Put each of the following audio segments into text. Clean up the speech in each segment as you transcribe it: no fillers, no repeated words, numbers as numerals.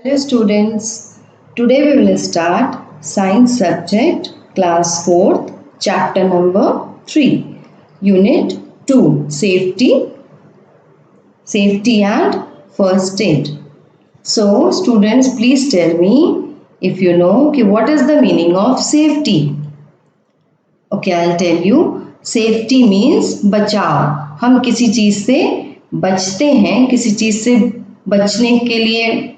Hello students, today we will start science subject class 4th chapter number 3 unit 2 safety and first aid. So students please tell me if you know what is the meaning of safety. Okay, I'll tell you. Safety means बचाव. हम किसी चीज से बचते हैं, किसी चीज से बचने के लिए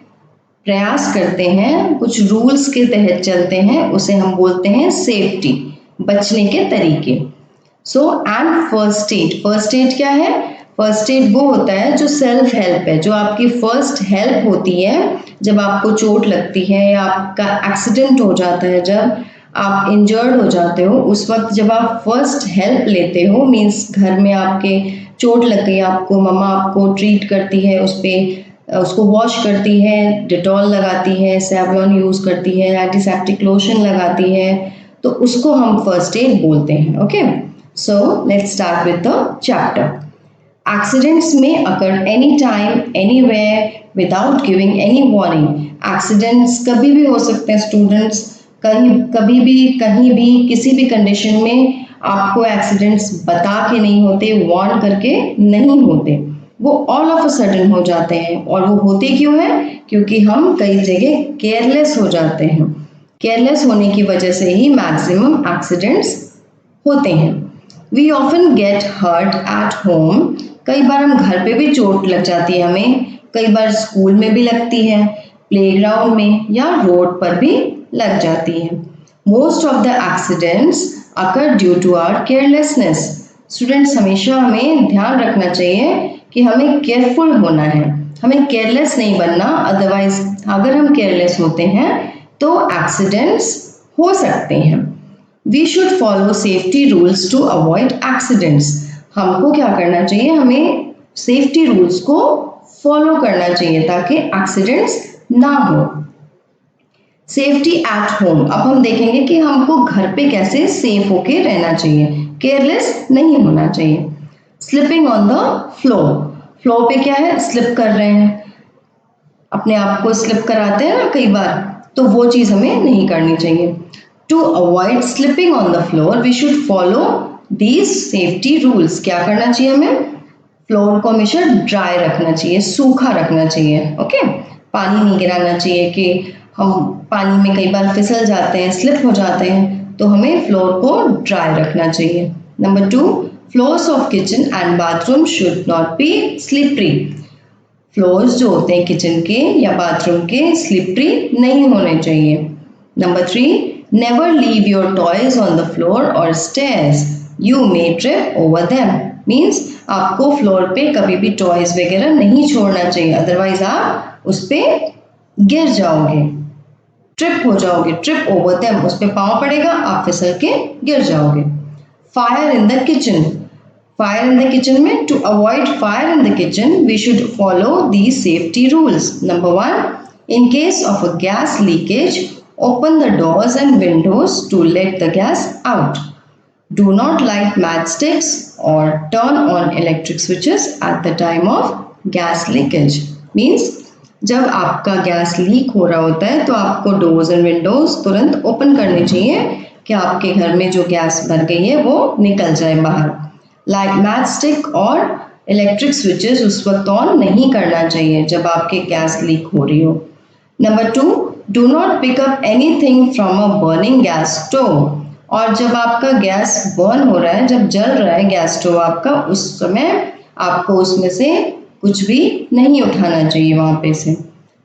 प्रयास करते हैं, कुछ रूल्स के तहत चलते हैं, उसे हम बोलते हैं सेफ्टी, बचने के तरीके. सो एंड फर्स्ट एड क्या है? फर्स्ट एड वो होता है जो सेल्फ हेल्प है, जो आपकी फर्स्ट हेल्प होती है जब आपको चोट लगती है या आपका एक्सीडेंट हो जाता है, जब आप इंजर्ड हो जाते हो, उस वक्त जब आप फर्स्ट हेल्प लेते हो, मीन्स घर में आपके चोट लग गई, आपको मम्मा आपको ट्रीट करती है, उसको वॉश करती है, डिटॉल लगाती है, सेवलॉन यूज़ करती है, एंटीसेप्टिक लोशन लगाती है, तो उसको हम फर्स्ट एड बोलते हैं. Okay, so let's start with the chapter. Accidents में occur any time anywhere without giving any warning. Accidents कभी भी हो सकते हैं स्टूडेंट्स, कभी भी कहीं भी किसी भी कंडीशन में आपको एक्सीडेंट्स बता के नहीं होते, वार्न करके नहीं होते, वो ऑल ऑफ अ सडन हो जाते हैं. और वो होते क्यों हैं? क्योंकि हम कई जगह केयरलेस हो जाते हैं. केयरलेस होने की वजह से ही मैक्सिमम एक्सीडेंट्स होते हैं. We often get hurt at home. कई बार हम घर पे भी चोट लग जाती है हमें, कई बार स्कूल में भी लगती है, प्लेग्राउंड में या रोड पर भी लग जाती है. Most of the accidents occur due to our carelessness. Students हमेशा हमें ध्यान रखना चाहिए कि हमें केयरफुल होना है, हमें केयरलेस नहीं बनना. अदरवाइज अगर हम केयरलेस होते हैं तो एक्सीडेंट्स हो सकते हैं. We should follow safety rules to avoid accidents. हमको क्या करना चाहिए? हमें सेफ्टी रूल्स को फॉलो करना चाहिए ताकि एक्सीडेंट्स ना हो. Safety at home. अब हम देखेंगे कि हमको घर पे कैसे सेफ होके रहना चाहिए, केयरलेस नहीं होना चाहिए. Slipping on the floor. Floor पे क्या है? स्लिप कर रहे हैं, अपने आप को स्लिप कराते हैं ना कई बार, तो वो चीज़ हमें नहीं करनी चाहिए. To avoid slipping on the floor we should follow these safety rules. क्या करना चाहिए हमें? फ्लोर को हमेशा ड्राई रखना चाहिए, सूखा रखना चाहिए. ओके, पानी नहीं गिराना चाहिए कि हम पानी में कई बार फिसल जाते हैं, स्लिप हो जाते हैं, तो हमें फ्लोर को ड्राई रखना चाहिए. Number 2, floors of kitchen and bathroom should not be slippery. Floors जो होते हैं किचन के या बाथरूम के स्लिपरी नहीं होने चाहिए. Number 3, never leave your toys on the floor और stairs, you may trip over them. Means आपको फ्लोर पे कभी भी टॉयज वगैरह नहीं छोड़ना चाहिए, अदरवाइज आप उस पर गिर जाओगे, ट्रिप हो जाओगे. ट्रिप ओवर देम, उस पर पाँव पड़ेगा, आप फिसल के गिर जाओगे. Fire in the kitchen. Fire in the kitchen में, to avoid fire in the kitchen we should follow these safety rules. Number 1, in case of a gas leakage, open the doors and windows to let the gas out. Do not light matchsticks or turn on electric switches at the time of gas leakage. Means जब आपका gas leak हो रहा होता है तो आपको doors and Windows तुरंत open करने चाहिए कि आपके घर में जो गैस भर गई है वो निकल जाए बाहर. लाइट मैच स्टिक और इलेक्ट्रिक स्विचेस उस वक्त ऑन नहीं करना चाहिए जब आपके गैस लीक हो रही हो. Number 2, do not pick up anything from a burning gas stove. और जब आपका गैस बर्न हो रहा है, जब जल रहा है गैस स्टोव आपका, उस समय आपको उसमें से कुछ भी नहीं उठाना चाहिए वहाँ पे से.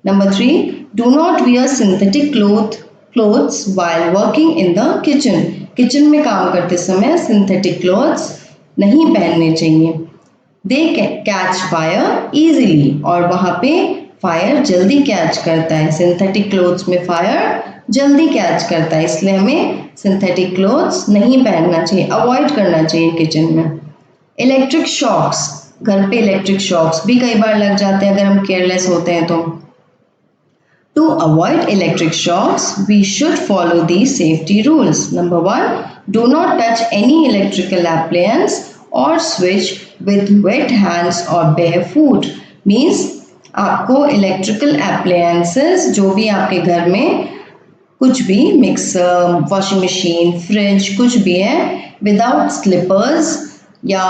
Number 3, do not wear synthetic clothes while working in the kitchen. Kitchen में काम करते समय सिंथेटिक क्लोथ्स नहीं पहनने चाहिए. दे कैच फायर इजीली. और वहाँ पे फायर जल्दी कैच करता है, सिंथेटिक क्लोथ्स में फायर जल्दी कैच करता है, इसलिए हमें सिंथेटिक क्लोथ्स नहीं पहनना चाहिए, अवॉइड करना चाहिए किचन में. Electric shocks. घर पे इलेक्ट्रिक शॉक्स भी कई बार लग जाते हैं अगर हम केयरलेस होते हैं तो. To avoid electric shocks, we should follow these safety rules. Number 1, do not touch any electrical appliance or switch with wet hands or bare foot. Means आपको इलेक्ट्रिकल एप्लायंसेस, जो भी आपके घर में कुछ भी, मिक्सर, वॉशिंग मशीन, फ्रिज, कुछ भी है, विदाउट स्लिपर्स या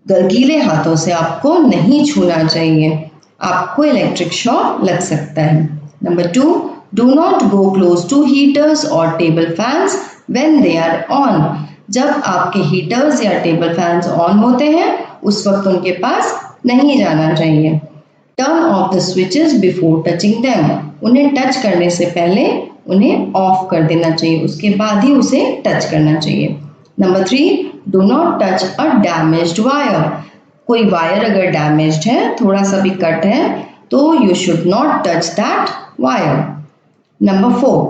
गीले हाथों से आपको नहीं छूना चाहिए, आपको इलेक्ट्रिक शॉक लग सकता है। Number 2, do not go close to heaters और table fans when they are on. जब आपके हीटर्स या टेबल फैंस ऑन होते हैं उस वक्त उनके पास नहीं जाना चाहिए। Turn off the switches before touching them. उन्हें टच करने से पहले उन्हें ऑफ कर देना चाहिए, उसके बाद ही उसे टच करना चाहिए। Number 3, do not touch a damaged wire. कोई वायर अगर डैमेज्ड है, थोड़ा सा भी कट है, तो you should not touch that wire. Number 4,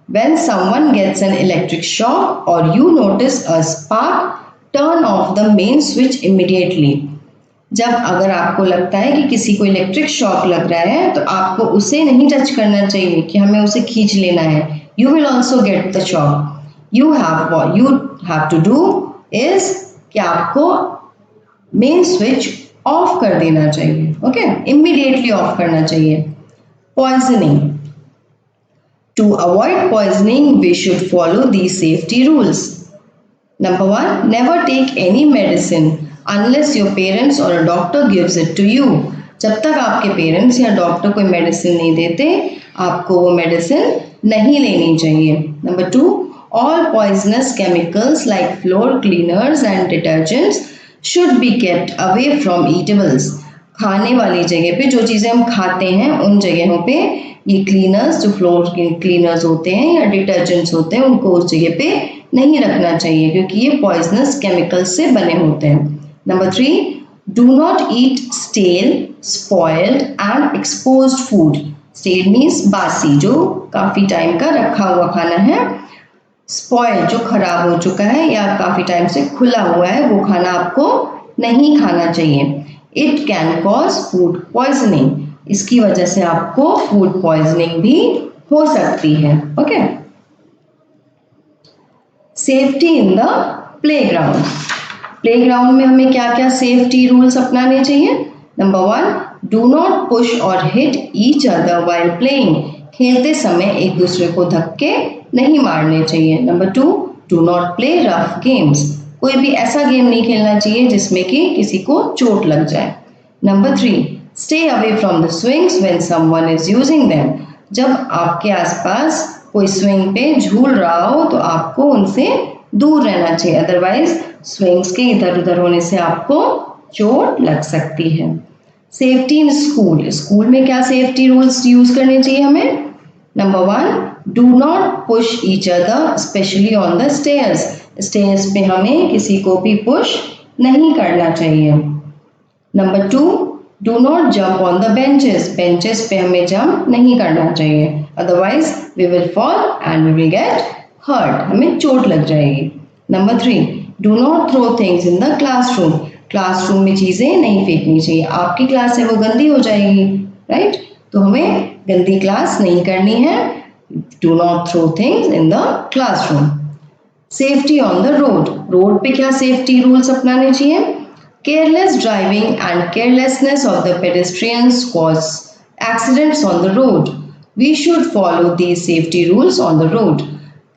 when someone gets an electric shock or you notice a spark, turn off the main switch immediately. जब अगर आपको लगता है कि किसी को इलेक्ट्रिक शॉक लग रहा है तो आपको उसे नहीं टच करना चाहिए कि हमें उसे खींच लेना है। You will also get the shock. What you have to do is कि आपको मेन स्विच ऑफ कर देना चाहिए, ओके, इमीडिएटली ऑफ करना चाहिए। Poisoning. To avoid poisoning, we should follow these safety rules. Number 1, never take any medicine unless your parents or a doctor gives it to you. जब तक आपके parents या doctor कोई मेडिसिन नहीं देते, आपको वो मेडिसिन नहीं लेनी चाहिए। Number 2, all poisonous chemicals like floor cleaners and detergents should be kept away from eatables. खाने वाली जगह पे, जो चीज़ें हम खाते हैं उन जगहों पे ये क्लीनर्स, जो फ्लोर क्लीनर्स होते हैं या डिटर्जेंट्स होते हैं, उनको उस जगह पे नहीं रखना चाहिए क्योंकि ये पॉइजनस केमिकल्स से बने होते हैं। Number 3, do not eat stale, spoiled and exposed food. Stale means बासी, जो काफ़ी टाइम का रखा हुआ खाना है। स्पॉइल्ड, जो खराब हो चुका है या काफ़ी टाइम से खुला हुआ है, वो खाना आपको नहीं खाना चाहिए। It can cause food poisoning. इसकी वजह से आपको फूड पॉइजनिंग भी हो सकती है, okay. Safety in the playground. Playground में हमें क्या क्या सेफ्टी रूल्स अपनाने चाहिए? नंबर 1, डू नॉट पुश और hit each other while playing. खेलते समय एक दूसरे को धक्के नहीं मारने चाहिए। Number 2, do not play rough games. कोई भी ऐसा गेम नहीं खेलना चाहिए जिसमें कि किसी को चोट लग जाए। Number 3, stay away from the swings when someone is using them. जब आपके आसपास कोई स्विंग पे झूल रहा हो तो आपको उनसे दूर रहना चाहिए, अदरवाइज स्विंग्स के इधर उधर होने से आपको चोट लग सकती है। Safety in school. स्कूल में क्या सेफ्टी रूल्स यूज करने चाहिए हमें? Number 1, do not push each other specially on the stairs. Stairs पे हमें किसी को भी पुश नहीं करना चाहिए। Number 2, do not jump on the benches. Benches पे हमें जंप नहीं करना चाहिए, otherwise we will fall and we will get hurt, हमें चोट लग जाएगी। Number 3, do not throw things in the classroom. Classroom में चीज़ें नहीं फेंकनी चाहिए, आपकी क्लास है वो गंदी हो जाएगी, राइट? तो हमें गंदी क्लास नहीं करनी है। Do not throw things in the classroom. Safety on the road. Road पे क्या सेफ्टी रूल्स अपनाने चाहिए? Careless driving and carelessness of the pedestrians cause accidents on the road. We should follow these safety rules on the road.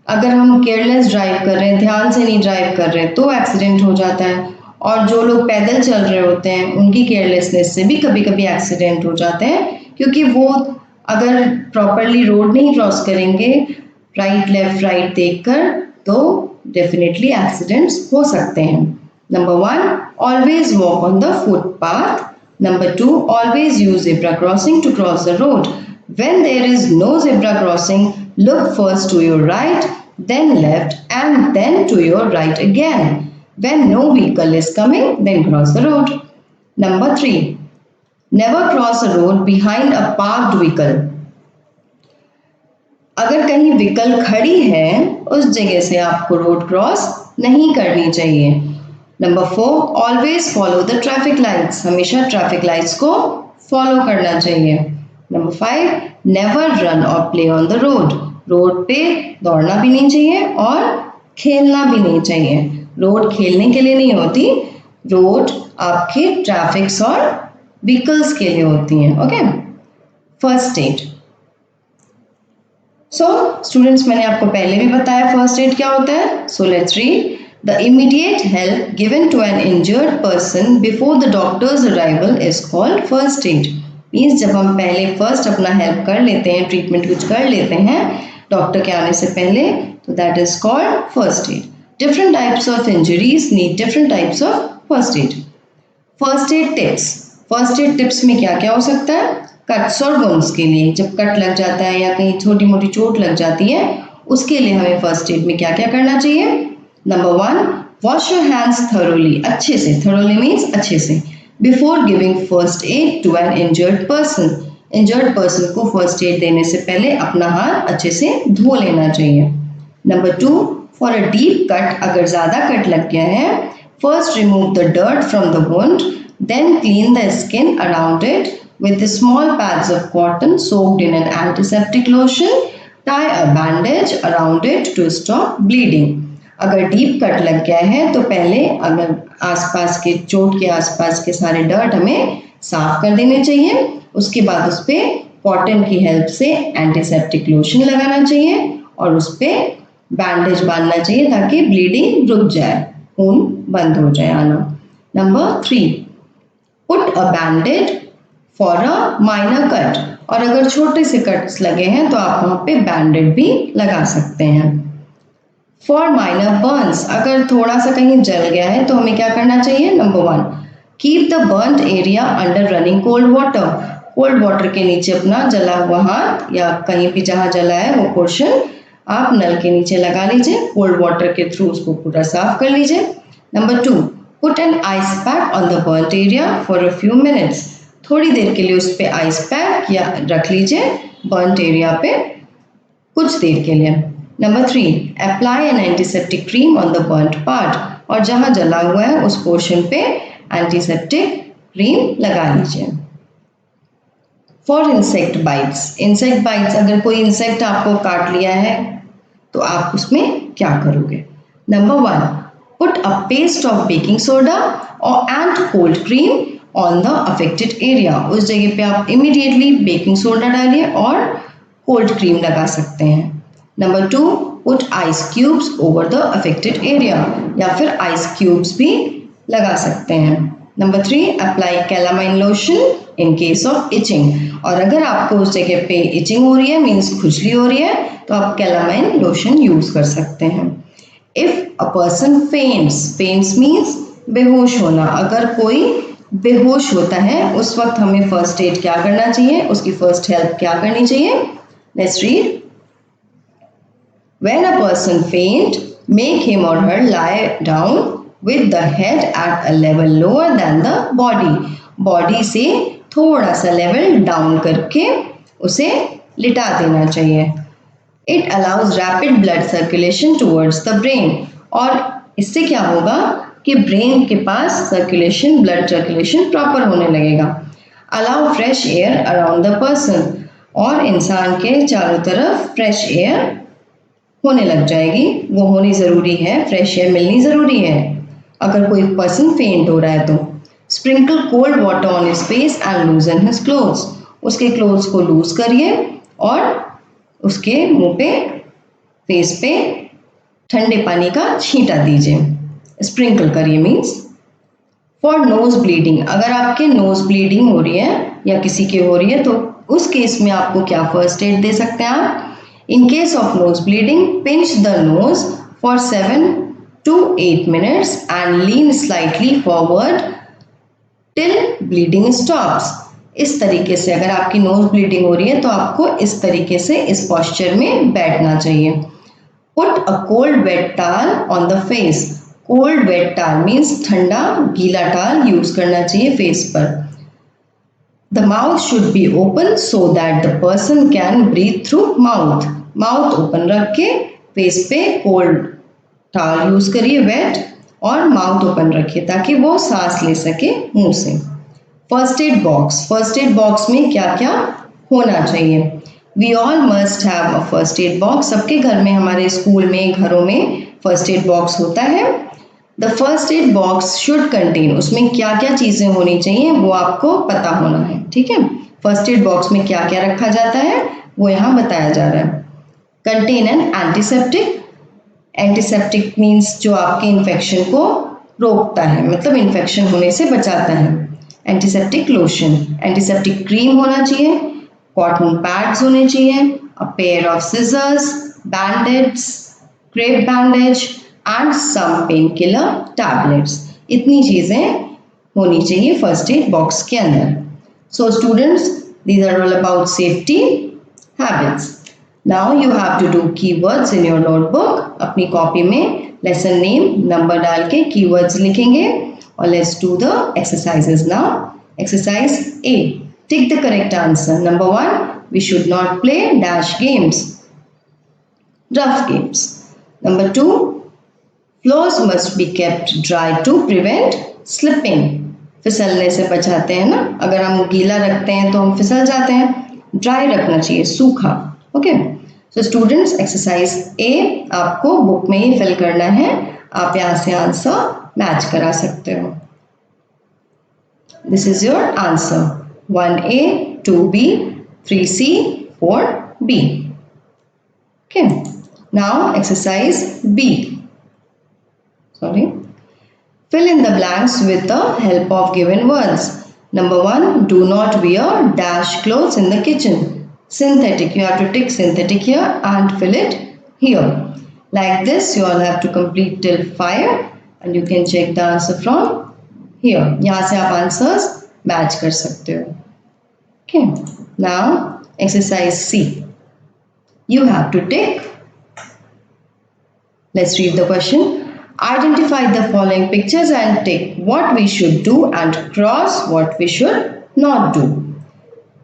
अगर हम careless drive कर रहे हैं, ध्यान से नहीं ड्राइव कर रहे हैं, तो एक्सीडेंट हो जाता है। और जो लोग पैदल चल रहे होते हैं उनकी केयरलेसनेस से भी कभी कभी एक्सीडेंट हो जाते हैं, क्योंकि वो अगर प्रॉपरली रोड नहीं क्रॉस करेंगे राइट लेफ्ट राइट देखकर, तो डेफिनेटली एक्सीडेंट्स हो सकते हैं। Number 1, always walk on the footpath. Number 2, always use zebra crossing to cross the road. When there is no zebra crossing, look first to your right, then left, and then to your right again. When no vehicle is coming, then cross the road. Number 3, never cross a road behind a parked vehicle. अगर कहीं vehicle खड़ी है उस जगह से आपको road cross नहीं करनी चाहिए। Number 4, always follow the traffic lights. हमेशा ट्रैफिक लाइट्स को फॉलो करना चाहिए। नंबर 5, नेवर रन और play on the road. Road पे दौड़ना भी नहीं चाहिए और खेलना भी नहीं चाहिए। रोड खेलने के लिए नहीं होती, रोड आपके ट्रैफिक्स और व्हीकल्स के लिए होती हैं। Okay, first aid. So students, मैंने आपको पहले भी बताया फर्स्ट एड क्या होता है। So let's read. The immediate help given to an injured person before the doctor's arrival is called first aid. Means जब हम पहले फर्स्ट अपना हेल्प कर लेते हैं, ट्रीटमेंट कुछ कर लेते हैं डॉक्टर के आने से पहले, तो that is called first add. Different types of injuries need different types of first aid. First aid tips. First aid tips में क्या क्या हो सकता है। कट्स और वुंड्स के लिए, जब कट लग जाता है या कहीं छोटी मोटी चोट लग जाती है, उसके लिए हमें फर्स्ट एड में क्या क्या करना चाहिए। Number 1, wash your hands thoroughly, अच्छे से, थरोली मीन्स अच्छे से, before giving first aid to an injured person. Injured person को फर्स्ट एड देने से पहले अपना हाथ अच्छे से धो लेना चाहिए। Number 2, for a deep cut, अगर ज़्यादा कट लग गया है, first remove the dirt from the wound, then clean the skin around it with the small pads of cotton soaked in an antiseptic lotion. Tie a bandage around it to stop bleeding. अगर deep cut लग गया है तो पहले अगर आसपास के, चोट के आसपास के सारे डर्ट हमें साफ कर देने चाहिए। उसके बाद उस पर कॉटन की हेल्प से एंटीसेप्टिक लोशन लगाना चाहिए और उस पर बैंडेज बांधना चाहिए ताकि ब्लीडिंग रुक जाए, खून बंद हो जाए आना। Number 3, put a bandage for a minor cut, और अगर छोटे से कट्स लगे हैं तो आप वहां पे बैंडेड भी लगा सकते हैं। फॉर माइनर बर्न्स, अगर थोड़ा सा कहीं जल गया है तो हमें क्या करना चाहिए। Number 1, keep the burned area under running cold water. Cold water के नीचे अपना जला हुआ हाथ या कहीं भी जहां जला है वो पोर्शन आप नल के नीचे लगा लीजिए, कोल्ड वाटर के थ्रू उसको पूरा साफ कर लीजिए। Number 2, put an ice pack on the burned area for a few minutes. थोड़ी देर के लिए उस पर आइस पैक या रख लीजिए बर्न्ट एरिया पे कुछ देर के लिए। Number 3, apply N antiseptic cream on the burnt part, और जहां जला हुआ है उस पोर्शन पे एंटीसेप्टिक क्रीम लगा लीजिए। For insect bytes, insect bytes, अगर कोई इंसेक्ट आपको काट लिया है तो आप उसमें क्या करोगे। Number 1, put a paste of baking soda और and cold cream on the affected area. उस जगह पे आप इमीडिएटली बेकिंग सोडा डालिए और कोल्ड क्रीम लगा सकते हैं। Number 2, put ice cubes over the affected area, या फिर आइस क्यूब्स भी लगा सकते हैं। Number 3, apply calamine lotion in case of itching, और अगर आपको उस जगह पे इचिंग हो रही है, मीन्स खुजली हो रही है, तो आप कैलामाइन लोशन यूज कर सकते हैं। इफ अ पर्सन फेंट्स, फेंट्स मीन्स बेहोश होना, अगर कोई बेहोश होता है उस वक्त हमें फर्स्ट एड क्या करना चाहिए, उसकी फर्स्ट हेल्प क्या करनी चाहिए। Let's read. When a person faint, make him or her lie down with the head at a level lower than the body. Body से थोड़ा सा लेवल डाउन करके उसे लिटा देना चाहिए। It allows rapid blood circulation towards the brain, और इससे क्या होगा कि ब्रेन के पास सर्कुलेशन, ब्लड सर्कुलेशन प्रॉपर होने लगेगा। Allow fresh air around the person, और इंसान के चारों तरफ फ्रेश एयर होने लग जाएगी, वो होनी ज़रूरी है, फ्रेश एयर मिलनी ज़रूरी है अगर कोई पर्सन फेंट हो रहा है तो। Sprinkle cold water on his face and लूजन his clothes, उसके क्लोथ्स को लूज करिए और उसके मुंह पे, फेस पे ठंडे पानी का छींटा दीजिए, स्प्रिंकल करिए मीन्स। फॉर नोज ब्लीडिंग, अगर आपके नोज ब्लीडिंग हो रही है या किसी की हो रही है तो उस केस में आपको क्या फर्स्ट एड दे सकते हैं आप। इन case of nose bleeding, pinch the nose for 7 to 8 minutes and lean slightly forward till bleeding stops। इस तरीके से अगर आपकी नोज ब्लीडिंग हो रही है तो आपको इस तरीके से इस पोस्चर में बैठना चाहिए। Put a cold wet towel on the face, cold wet towel means ठंडा गीला टॉवल यूज करना चाहिए फेस पर। The mouth should be open so that the person can breathe through mouth, mouth open रख के फेस पे cold towel use करिए wet, और माउथ ओपन रखिए ताकि वो सांस ले सके मुंह से। First aid box, first aid box में क्या क्या होना चाहिए। We all must have a first aid box, सबके घर में, हमारे स्कूल में, घरों में फर्स्ट एड बॉक्स होता है। The first aid box should contain, उसमें क्या क्या चीजें होनी चाहिए वो आपको पता होना है, ठीक है। फर्स्ट एड बॉक्स में क्या क्या रखा जाता है वो यहाँ बताया जा रहा है। Contain N antiseptic, antiseptic means जो आपके इन्फेक्शन को रोकता है, मतलब इन्फेक्शन होने से बचाता है। एंटीसेप्टिक लोशन, एंटीसेप्टिक क्रीम होना चाहिए, कॉटन पैड्स होने चाहिए, a pair of scissors, bandaids, crepe bandage and some pain killer tablets. इतनी चीजें होनी चाहिए फर्स्ट एड बॉक्स के अंदर। So students, these are all about safety habits. Now you have to do keywords in your notebook. अपनी copy में lesson name number डाल के कीवर्ड्स लिखेंगे और let's do the exercises now. Exercise A, tick the correct answer. Number 1, we should not play dash games, rough games. Number 2, floors must be kept dry to prevent slipping. फिसलने से बचाते हैं ना, अगर हम गीला रखते हैं तो हम फिसल जाते हैं, ड्राई रखना चाहिए, सूखा। ओके, सो स्टूडेंट्स, एक्सरसाइज ए आपको बुक में ही फिल करना है, आप यहाँ से आंसर मैच करा सकते हो। This is your answer, 1A, 2B, 3C, 4B. Okay, now exercise B. Sorry. Fill in the blanks with the help of given words. Number 1, do not wear dash clothes in the kitchen. Synthetic, you have to tick synthetic here and fill it here. Like this, you all have to complete till 5 and you can check the answer from here. यहाँ से आप answers match कर सकते हो। Okay, now exercise C. You have to tick. Let's read the question. Identify the following pictures and tick what we should do and cross what we should not do.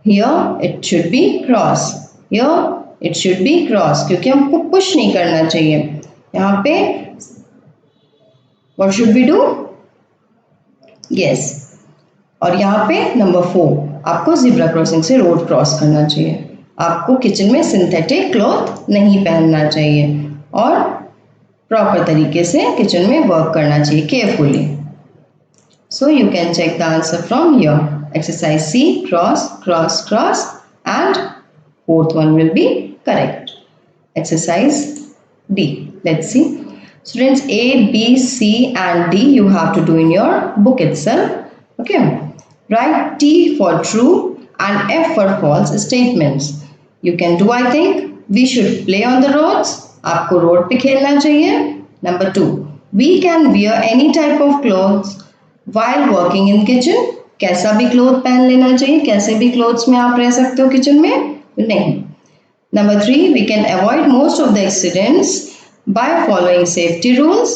Here it should be cross. Here it should be cross क्योंकि हमको push नहीं करना चाहिए। यहाँ पे what should we do? Yes. और यहाँ पे नंबर 4, आपको जिब्रा क्रॉसिंग से रोड क्रॉस करना चाहिए। आपको किचन में सिंथेटिक क्लॉथ नहीं पहनना चाहिए और प्रॉपर तरीके से किचन में वर्क करना चाहिए carefully. So you can check the answer from here. Exercise C, cross cross cross and fourth one will be correct. Exercise D, let's see students, A, B, C and D you have to do in your book itself. Okay, write T for true and F for false statements. You can do, I think, we should play on the roads. आपको road पे खेलना चाहिए। Number 2, we can wear any type of clothes while working in kitchen. कैसा भी cloth पहन लेना चाहिए, कैसे भी क्लोथ्स में आप रह सकते हो किचन में, नहीं। Number 3, we can avoid most of the accidents by following safety rules.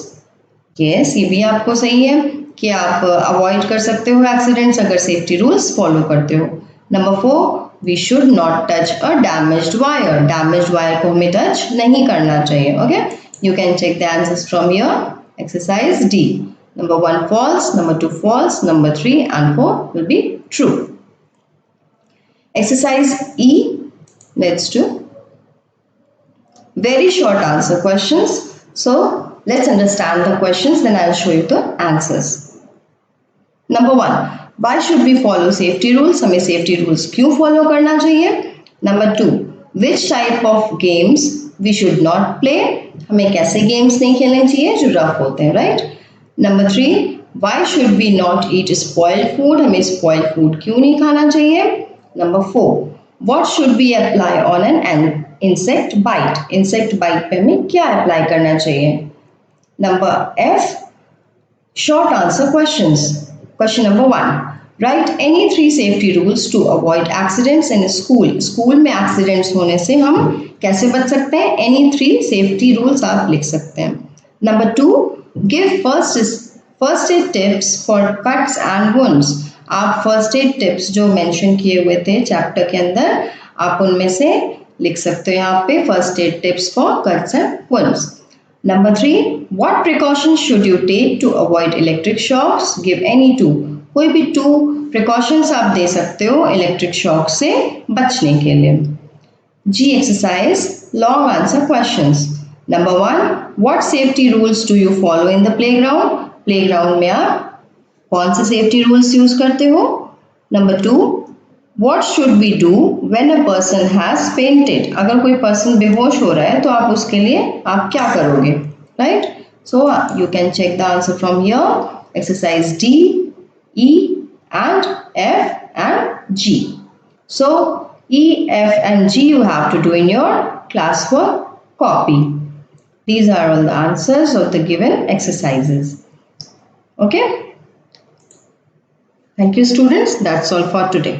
Yes, ये भी आपको सही है कि आप अवॉइड कर सकते हो एक्सीडेंट्स अगर सेफ्टी रूल्स फॉलो करते हो। Number 4, we should not touch a damaged wire. Damaged wire को हमें टच नहीं करना चाहिए। Okay, you can check the answers from here. Exercise D. Number 1 false, number 2 false, number 3 and 4 will be true. Exercise E. Let's do very short answer questions. So let's understand the questions, then I'll show you the answers. Number 1, why should we follow safety rules? हमें safety rules क्यों follow करना चाहिए? Number 2, which type of games we should not play? हमें कैसे games नहीं खेलने चाहिए जो rough होते हैं, right? Number 3, why should we not eat spoiled food? हमें spoiled food क्यों नहीं खाना चाहिए? Number 4, what should we apply on an insect bite? Insect bite पे हमें क्या apply करना चाहिए? Number F, short answer questions. Question number 1, write any 3 safety rules to avoid accidents in school. School में accidents होने से हम कैसे बच सकते हैं? Any 3 safety rules आप लिख सकते हैं। Number 2, give first aid tips for cuts and wounds. आप first aid tips जो mention किए हुए थे chapter के अंदर, आप उनमें से लिख सकते हो यहाँ पे first aid tips for cuts and wounds. Number 3, what precautions should you take to avoid electric shocks? Give any 2. कोई भी 2 precautions आप दे सकते हो electric shock से बचने के लिए। G exercise, long answer questions. Number 1, what safety rules do you follow in the playground? Playground में आप कौन से safety rules use करते हो? Number 2, what should we do when a person has fainted? अगर कोई person बेहोश हो रहा है तो आप उसके लिए आप क्या करोगे? Right? So you can check the answer from here. Exercise D, E and F and G. So E, F and G you have to do in your classwork copy. These are all the answers of the given exercises. Okay. Thank you students. That's all for today.